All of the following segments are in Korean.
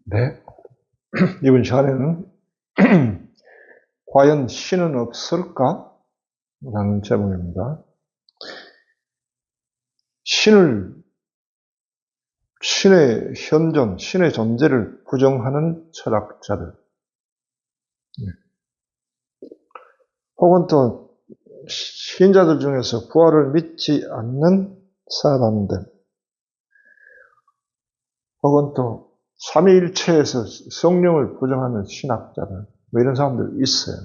네. 이번 시간에는 과연 신은 없을까? 라는 제목입니다. 신의 현존, 신의 존재를 부정하는 철학자들, 혹은 또 신자들 중에서 부활을 믿지 않는 사람들, 혹은 또 삼위일체에서 성령을 부정하는 신학자들, 이런 사람들 있어요.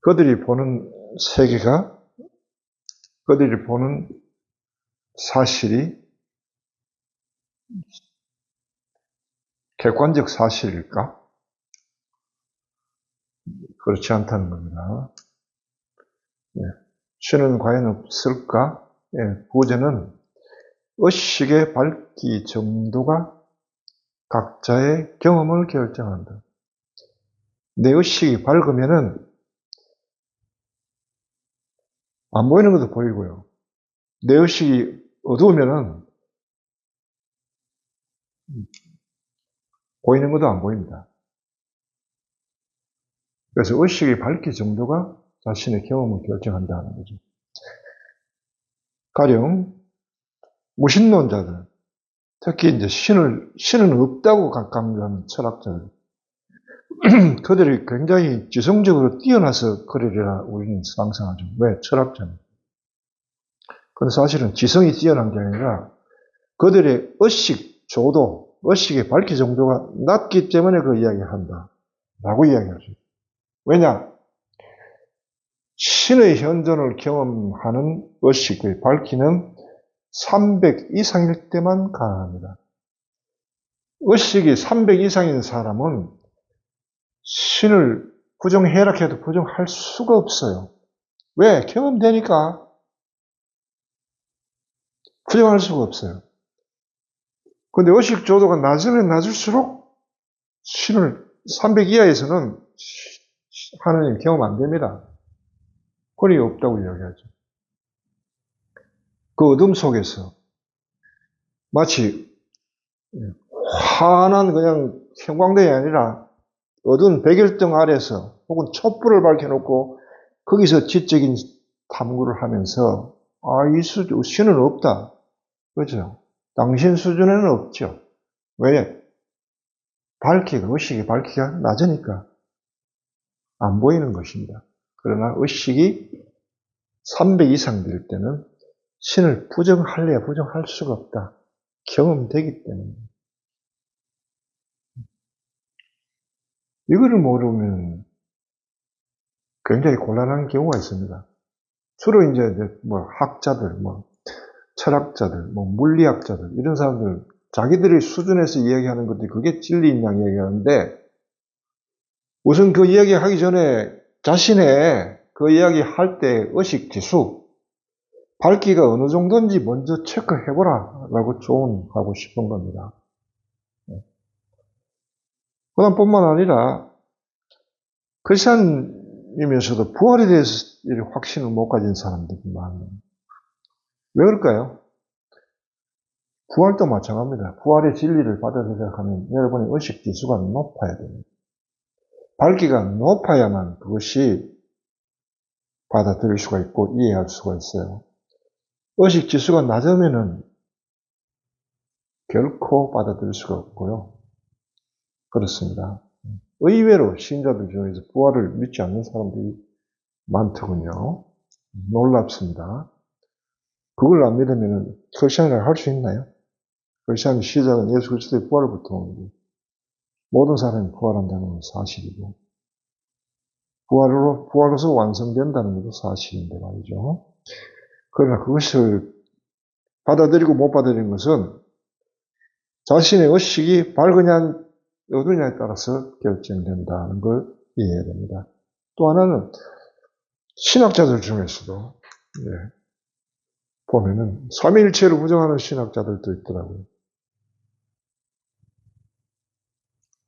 그들이 보는 세계가, 그들이 보는 사실이 객관적 사실일까? 그렇지 않다는 겁니다. 신은 과연 없을까? 부제는 의식의 밝기 정도가 각자의 경험을 결정한다. 내 의식이 밝으면은 안 보이는 것도 보이고요. 내 의식이 어두우면은 보이는 것도 안 보입니다. 그래서 의식의 밝기 정도가 자신의 경험을 결정한다는 거죠. 가령 무신론자들, 특히 이제 신은 없다고 강조하는 철학자들, 그들이 굉장히 지성적으로 뛰어나서 그러리라 우리는 상상하죠. 왜? 철학자는. 그런데 사실은 지성이 뛰어난 게 아니라 그들의 의식 조도, 의식의 밝기 정도가 낮기 때문에 그 이야기를 한다. 라고 이야기하죠. 왜냐? 신의 현존을 경험하는 의식의 밝기는 300 이상일 때만 가능합니다. 의식이 300 이상인 사람은 신을 부정해라 해도 부정할 수가 없어요. 왜? 경험되니까 부정할 수가 없어요. 근데 의식 조도가 낮으면 낮을수록 신을 300 이하에서는 하나님 경험 안 됩니다. 권위 없다고 이야기하죠. 그 어둠 속에서 마치 환한 그냥 형광등이 아니라 어두운 백열등 아래서 혹은 촛불을 밝혀놓고 거기서 지적인 탐구를 하면서 이 신은 없다. 그렇죠? 당신 수준에는 없죠. 왜? 의식의 밝기가 낮으니까 안 보이는 것입니다. 그러나 의식이 300 이상 될 때는 신을 부정할래야 부정할 수가 없다. 경험되기 때문에. 이거를 모르면 굉장히 곤란한 경우가 있습니다. 주로 이제 학자들, 철학자들, 물리학자들, 이런 사람들, 자기들의 수준에서 이야기하는 것들이 그게 진리인 양 이야기하는데, 우선 그 이야기 하기 전에 자신의 그 이야기 할 때 의식 지수, 밝기가 어느 정도인지 먼저 체크해보라 라고 조언하고 싶은 겁니다. 그다음 뿐만 아니라 크리스천이면서도 부활에 대해서 확신을 못 가진 사람들이 많아요. 왜 그럴까요? 부활도 마찬가지입니다. 부활의 진리를 받아들여야 하면 여러분의 의식 지수가 높아야 됩니다. 밝기가 높아야만 그것이 받아들일 수가 있고 이해할 수가 있어요. 의식 지수가 낮으면은 결코 받아들일 수가 없고요. 그렇습니다. 의외로 신자들 중에서 부활을 믿지 않는 사람들이 많더군요. 놀랍습니다. 그걸 안 믿으면 크리스천이라고 할 수 있나요? 크리스천의 시작은 예수 그리스도의 부활부터 오는 거예요. 모든 사람이 부활한다는 건 사실이고 부활로서 완성된다는 것도 사실인데 말이죠. 그러나 그것을 받아들이고 못 받아들이는 것은 자신의 의식이 밝으냐 어두냐에 따라서 결정된다는 걸 이해해야 됩니다. 또 하나는 신학자들 중에서도 보면은 삼위일체를 부정하는 신학자들도 있더라고요.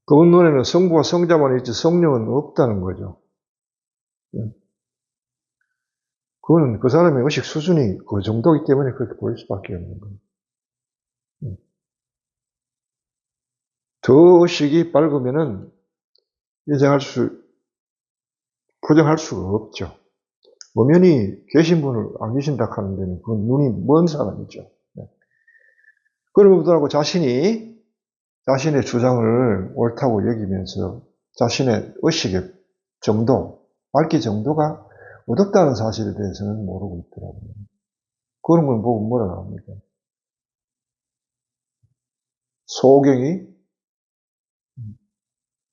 그분 눈에는 성부와 성자만 있지 성령은 없다는 거죠. 그거는 그 사람의 의식 수준이 그 정도이기 때문에 그렇게 보일 수밖에 없는 거예요. 더 의식이 밝으면은 고정할 수가 없죠. 엄연히 계신 분을 안 계신다 하는 데는 그건 눈이 먼 사람이죠. 그러고 보더라고 자신의 주장을 옳다고 여기면서 자신의 의식의 정도, 밝기 정도가 어둡다는 사실에 대해서는 모르고 있더라고요. 그런 걸 보고 뭐라 합니까? 소경이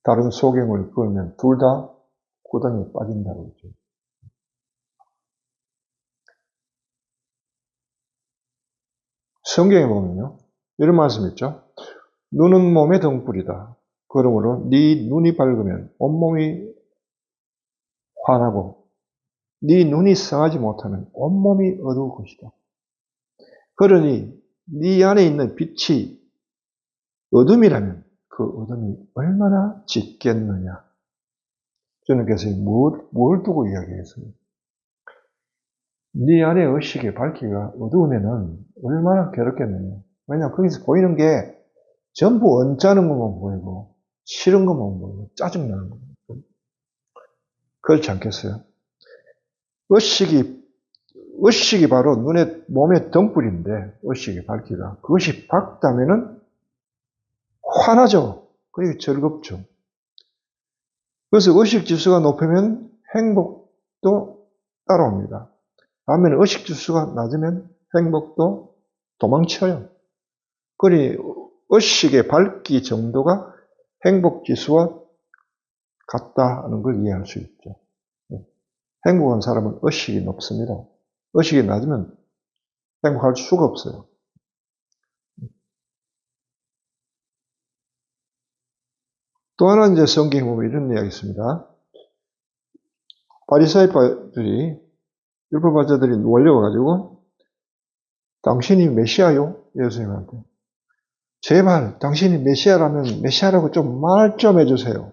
다른 소경을 그으면 둘 다 고단에 빠진다고 그러죠. 성경에 보면요. 이런 말씀 있죠. 눈은 몸의 등불이다. 그러므로 네 눈이 밝으면 온몸이 환하고 네 눈이 성하지 못하면 온몸이 어두울 것이다. 그러니 네 안에 있는 빛이 어둠이라면 그 어둠이 얼마나 짙겠느냐. 주님께서 뭘 두고 이야기했어요? 네 안에 의식의 밝기가 어두우면은 얼마나 괴롭겠느냐. 왜냐하면 거기서 보이는 게 전부 언짢은 것만 보이고 싫은 것만 보이고 짜증나는 것만 보이고 그렇지 않겠어요? 의식이 바로 몸의 등불인데 의식의 밝기가 그것이 밝다면은 환하죠. 그리고 즐겁죠. 그래서 의식 지수가 높으면 행복도 따라옵니다. 반면에 의식 지수가 낮으면 행복도 도망쳐요. 그러니 의식의 밝기 정도가 행복 지수와 같다는 걸 이해할 수 있죠. 행복한 사람은 의식이 높습니다. 의식이 낮으면 행복할 수가 없어요. 또 하나 이제 성경에 보면 이런 이야기 있습니다. 바리사이파들이 율법학자들이 몰려와가지고 당신이 메시아요? 예수님한테. 제발 당신이 메시아라면 메시아라고 좀 말 좀 해주세요.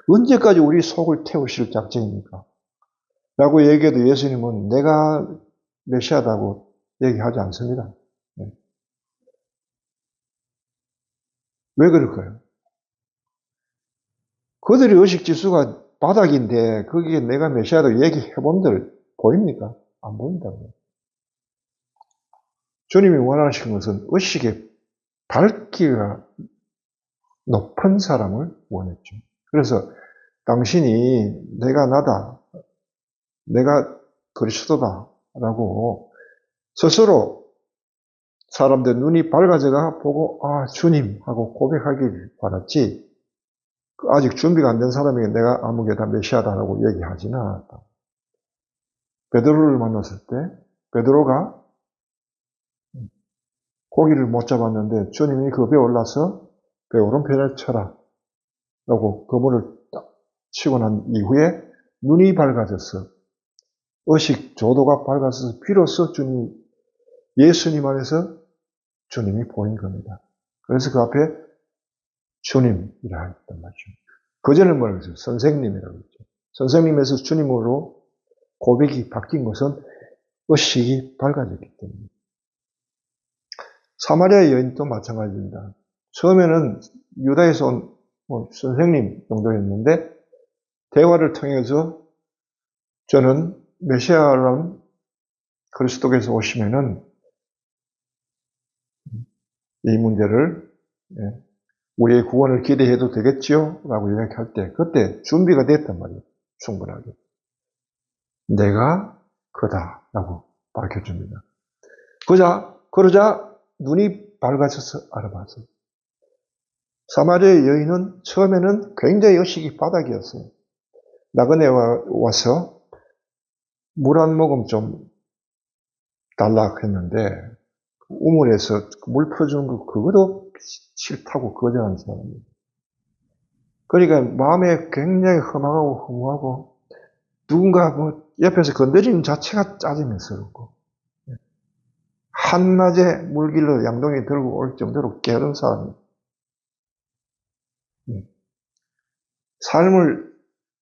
언제까지 우리 속을 태우실 작정입니까? 라고 얘기해도 예수님은 내가 메시아다고 얘기하지 않습니다. 왜 그럴까요? 그들의 의식지수가 바닥인데 거기에 내가 메시아라고 얘기해본들 보입니까? 안 보인다고요. 주님이 원하시는 것은 의식의 밝기가 높은 사람을 원했죠. 그래서 당신이 내가 나다, 내가 그리스도다 라고 스스로 사람들 눈이 밝아져가 보고 아 주님 하고 고백하길 바랐지 아직 준비가 안 된 사람에게 내가 아무개 다 메시아다라고 얘기하지는 않았다. 베드로를 만났을 때 베드로가 고기를 못 잡았는데 주님이 그 배에 올라서 배 오른편을 쳐라 라고 그물을 딱 치고 난 이후에 눈이 밝아졌어. 의식 조도가 밝아져서 비로소 예수님 안에서 주님이 보인 겁니다. 그래서 그 앞에 주님이라 했단 말이죠. 그전에 뭐라고 했어요? 선생님이라고 했죠. 선생님에서 주님으로 고백이 바뀐 것은 의식이 밝아졌기 때문에. 사마리아 여인도 마찬가지입니다. 처음에는 유다에서 온 선생님 정도였는데 대화를 통해서 저는 메시아라는 그리스도께서 오시면은 이 문제를 우리의 구원을 기대해도 되겠지요? 라고 이야기할 때 그때 준비가 됐단 말이에요. 충분하게. 내가 그다 라고 밝혀줍니다. 그러자 눈이 밝아져서 알아봤어요. 사마리아 여인은 처음에는 굉장히 의식이 바닥이었어요. 나그네 와서 물 한 모금 좀 달라 했는데 우물에서 물 퍼주는 거 그것도 싫다고 거절하는 사람이에요. 그러니까 마음에 굉장히 험하고 허무하고 누군가 옆에서 건드리는 자체가 짜증스럽고 한낮에 물길로 양동이 들고 올 정도로 게으른 사람이에요. 삶을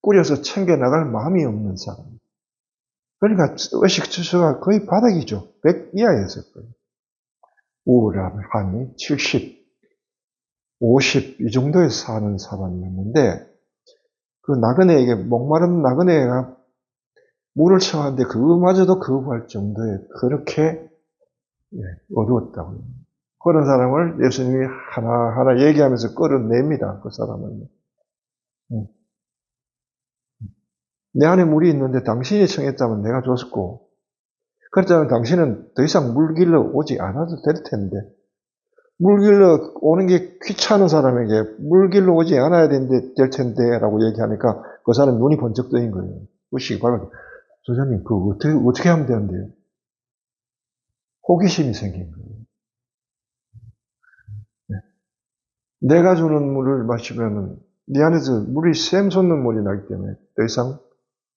꾸려서 챙겨나갈 마음이 없는 사람. 그러니까 의식 지수가 거의 바닥이죠. 100 이하였을 거예요. 우울함이 70. 50 이 정도에 사는 사람이었는데 그 나그네에게 목마른 나그네가 물을 청하는데 그마저도 거부할 정도에 그렇게 어두웠다고요. 그런 사람을 예수님이 하나하나 얘기하면서 끌어냅니다. 그 사람을. 내 안에 물이 있는데 당신이 청했다면 내가 줬고 그렇다면 당신은 더 이상 물 길러 오지 않아도 될 텐데 물 길러 오는 게 귀찮은 사람에게 물 길러 오지 않아야 될 텐데 라고 얘기하니까 그 사람 눈이 번쩍 뜨인 거예요. 의식이 밝아. 소장님 그거 어떻게 하면 되는데요? 호기심이 생긴 거예요. 내가 주는 물을 마시면 네 안에서 물이 샘솟는 물이 나기 때문에 더 이상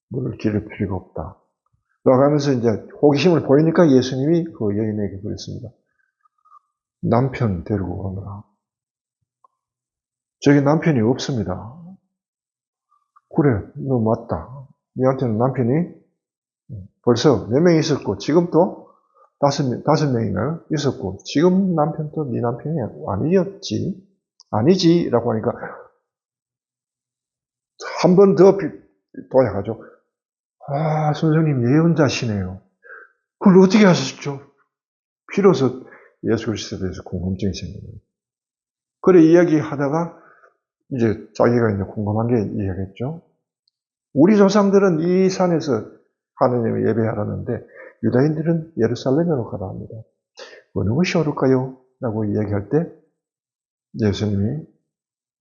물을 기를 필요가 없다. 라고 하면서 이제 호기심을 보이니까 예수님이 그 여인에게 그랬습니다. 남편 데리고 오너라. 저기 남편이 없습니다. 그래, 너 맞다. 네한테는 남편이 벌써 4명 있었고, 지금 또 5명인가요? 있었고, 지금 남편도 네 남편이 아니었지. 아니지. 라고 하니까, 한 번 더 도약하죠. 아, 선생님 예언자시네요. 그걸 어떻게 하셨죠? 비로소 예수 그리스도에 대해서 궁금증이 생긴 거예요. 그래 이야기하다가 이제 자기가 이제 궁금한 게 이야기했죠. 우리 조상들은 이 산에서 하느님을 예배하라는데 유다인들은 예루살렘으로 가라 합니다. 어느 것이 옳을까요? 라고 이야기할 때 예수님이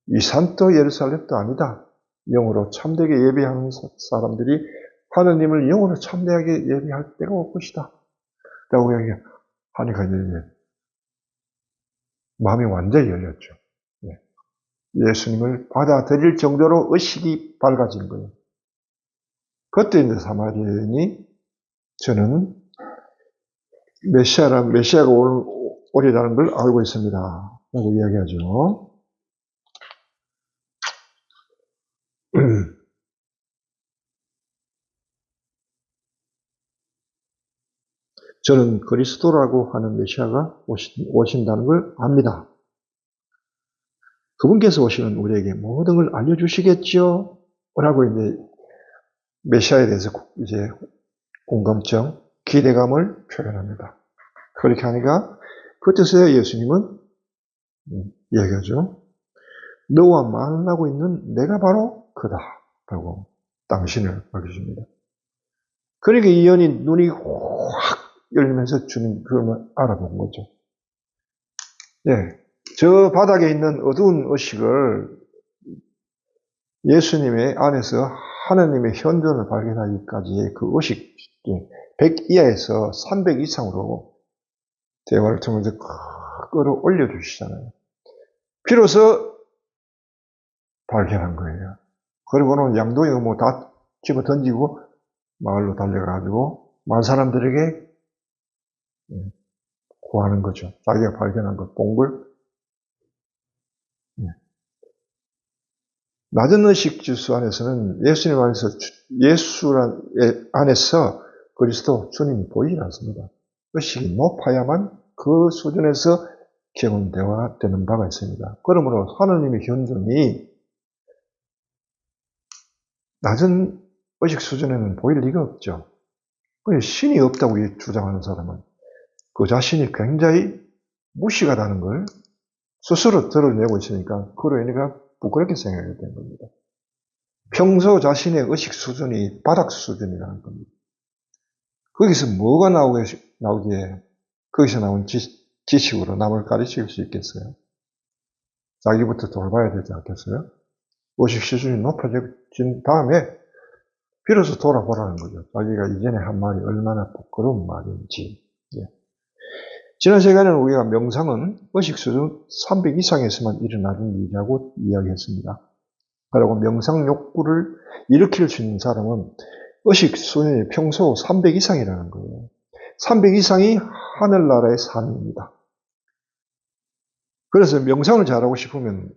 이 산도 예루살렘도 아니다. 영으로 참되게 예배하는 사람들이 하느님을 영으로 참되게 예배할 때가 올 것이다. 라고 이야기하니까 이제 마음이 완전히 열렸죠. 예수님을 받아들일 정도로 의식이 밝아진 거예요. 그때 이제 사마리아인이 저는 메시아가 오리라는 걸 알고 있습니다. 라고 이야기하죠. 저는 그리스도라고 하는 메시아가 오신다는 걸 압니다. 그분께서 오시면 우리에게 모든 걸 알려주시겠죠? 라고 이제 메시아에 대해서 이제 공감증, 기대감을 표현합니다. 그렇게 하니까 그 뜻에 예수님은 이야기하죠. 너와 만나고 있는 내가 바로 그다. 라고 당신을 밝혀줍니다. 그러니까 이 여인이 눈이 확 열리면서 주님 그걸 알아본 거죠. 저 바닥에 있는 어두운 의식을 예수님의 안에서 하나님의 현존을 발견하기까지의 그 의식, 100 이하에서 300 이상으로 대화를 통해서 끌어올려 주시잖아요. 비로소 발견한 거예요. 그리고는 양동이 뭐 다 집어 던지고 마을로 달려가지고 마을 사람들에게 구하는 거죠. 자기가 발견한 것, 본 걸. 낮은 의식 지수 안에서는 예수님 안에서 안에서 그리스도 주님이 보이지 않습니다. 의식이 높아야만 그 수준에서 경험되는 바가 있습니다. 그러므로 하나님의 현존이 낮은 의식 수준에는 보일 리가 없죠. 신이 없다고 주장하는 사람은 그 자신이 굉장히 무시하다는 걸 스스로 드러내고 있으니까 그로 인해서 부끄럽게 생각하게 된 겁니다. 평소 자신의 의식 수준이 바닥 수준이라는 겁니다. 거기서 뭐가 나오기에 거기서 나온 지식으로 남을 가르칠 수 있겠어요? 자기부터 돌봐야 되지 않겠어요? 의식 수준이 높아진 다음에 비로소 돌아보라는 거죠. 자기가 이전에 한 말이 얼마나 부끄러운 말인지. 지난 시간에는 우리가 명상은 의식 수준 300 이상에서만 일어나는 일이라고 이야기했습니다. 그리고 명상 욕구를 일으킬 수 있는 사람은 의식 수준이 평소 300 이상이라는 거예요. 300 이상이 하늘나라의 삶입니다. 그래서 명상을 잘하고 싶으면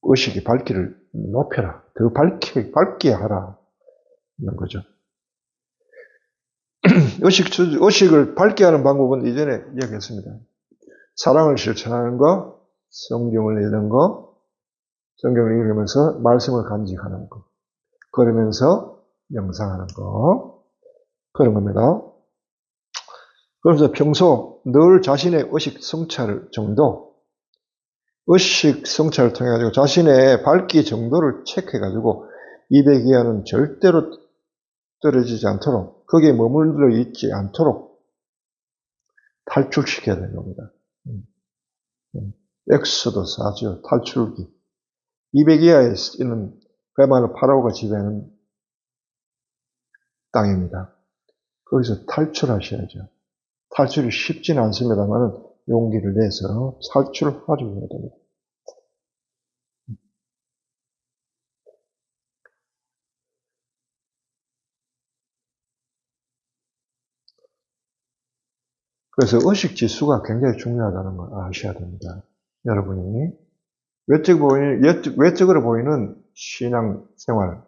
의식의 밝기를 높여라. 더 밝게 하라. 이런 거죠. 의식을 밝게 하는 방법은 이전에 이야기했습니다. 사랑을 실천하는 것, 성경을 읽는 거, 성경을 읽으면서 말씀을 간직하는 거, 그러면서 명상하는 거, 그런 겁니다. 그래서 평소 늘 자신의 의식 성찰 정도, 의식 성찰을 통해 가지고 자신의 밝기 정도를 체크해 가지고 200 이하는 절대로 떨어지지 않도록, 거기에 머물러 있지 않도록 탈출시켜야 되는 겁니다. 엑소더스 하죠. 탈출기. 200 이하에 있는 그야말로 파라오가 지배하는 땅입니다. 거기서 탈출하셔야죠. 탈출이 쉽지는 않습니다만 용기를 내서 탈출하려고 해야 됩니다. 그래서 의식 지수가 굉장히 중요하다는 걸 아셔야 됩니다. 여러분이 외적으로 보이는 신앙생활,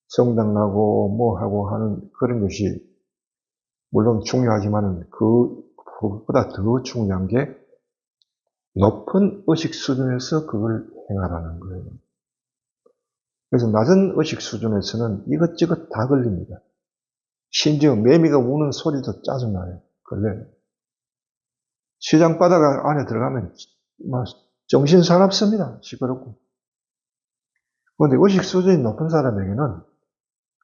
성당 나고 뭐 하고 하는 그런 것이 물론 중요하지만 그보다 더 중요한 게 높은 의식 수준에서 그걸 행하라는 거예요. 그래서 낮은 의식 수준에서는 이것저것 다 걸립니다. 심지어 매미가 우는 소리도 짜증나요. 걸려요. 시장 바닥 안에 들어가면 정신 사납습니다. 시끄럽고. 그런데 의식 수준이 높은 사람에게는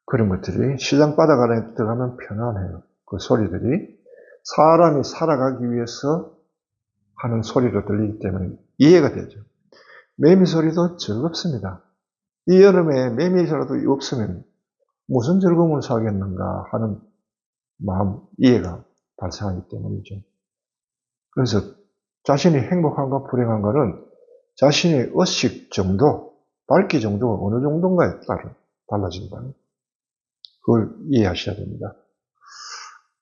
그런 것들이 시장 바닥 안에 들어가면 편안해요. 그 소리들이 사람이 살아가기 위해서 하는 소리로 들리기 때문에 이해가 되죠. 매미 소리도 즐겁습니다. 이 여름에 매미 소리도 없으면 무슨 즐거움을 살겠는가 하는 마음, 이해가 발생하기 때문이죠. 그래서 자신이 행복한가 불행한가는 자신의 의식 정도, 밝기 정도가 어느 정도인가에 따라 달라진다. 그걸 이해하셔야 됩니다.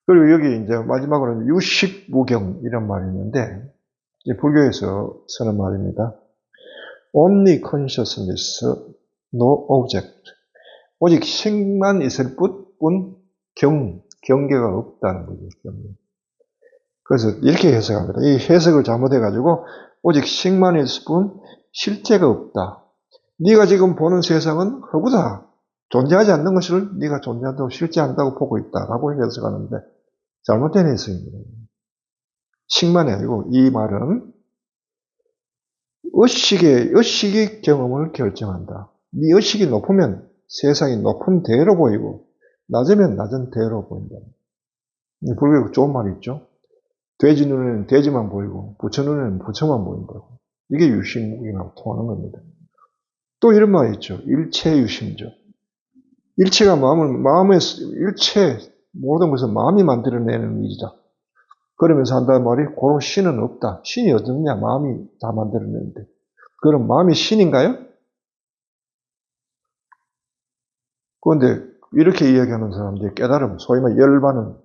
그리고 여기 이제 마지막으로는 유식무경 이런 말이 있는데, 불교에서 쓰는 말입니다. Only consciousness, no object. 오직 식만 있을 뿐 경계가 없다는 거죠. 그래서 이렇게 해석합니다. 이 해석을 잘못해가지고 오직 식만 있을 뿐 실제가 없다. 네가 지금 보는 세상은 허구다. 존재하지 않는 것을 네가 존재한다고 실제한다고 보고 있다라고 해석하는데 잘못된 해석입니다. 식만이 아니고 이 말은 의식이 경험을 결정한다. 네 의식이 높으면 세상이 높은 대로 보이고 낮으면 낮은 대로 보인다. 불교에 좋은 말이 있죠. 돼지 눈에는 돼지만 보이고 부처 눈에는 부처만 보인다고. 이게 유식무경하고 통하는 겁니다. 또 이런 말이 있죠. 일체유심죠. 일체가 일체 모든 것을 마음이 만들어내는 일이다. 그러면서 한다는 말이 고로 신은 없다. 신이 어딨냐? 마음이 다 만들어내는데. 그럼 마음이 신인가요? 그런데 이렇게 이야기하는 사람들이 깨달음, 소위 말해 열반은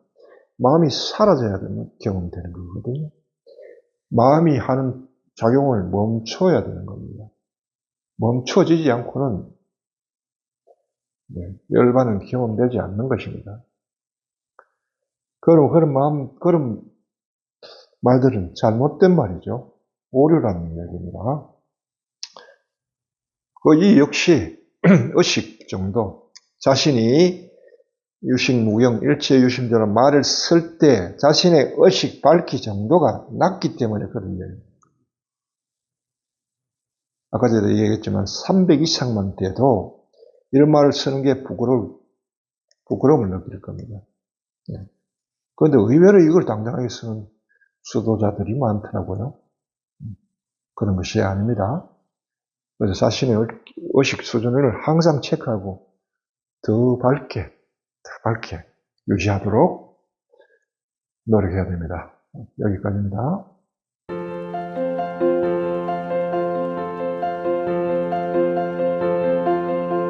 마음이 사라져야 되는 경험이 되는 거거든요. 마음이 하는 작용을 멈춰야 되는 겁니다. 멈춰지지 않고는 열반은 경험되지 않는 것입니다. 그런 말들은 잘못된 말이죠. 오류라는 이야기입니다. 이 역시 의식 정도, 자신이 유식무경, 일체유심처럼 말을 쓸 때 자신의 의식 밝기 정도가 낮기 때문에 그런 거예요. 아까 전에 얘기했지만 300 이상만 돼도 이런 말을 쓰는 게 부끄러움을 느낄 겁니다. 그런데 의외로 이걸 당당하게 쓰는 수도자들이 많더라고요. 그런 것이 아닙니다. 그래서 자신의 의식 수준을 항상 체크하고 더 밝게 유지하도록 노력해야 됩니다. 여기까지입니다.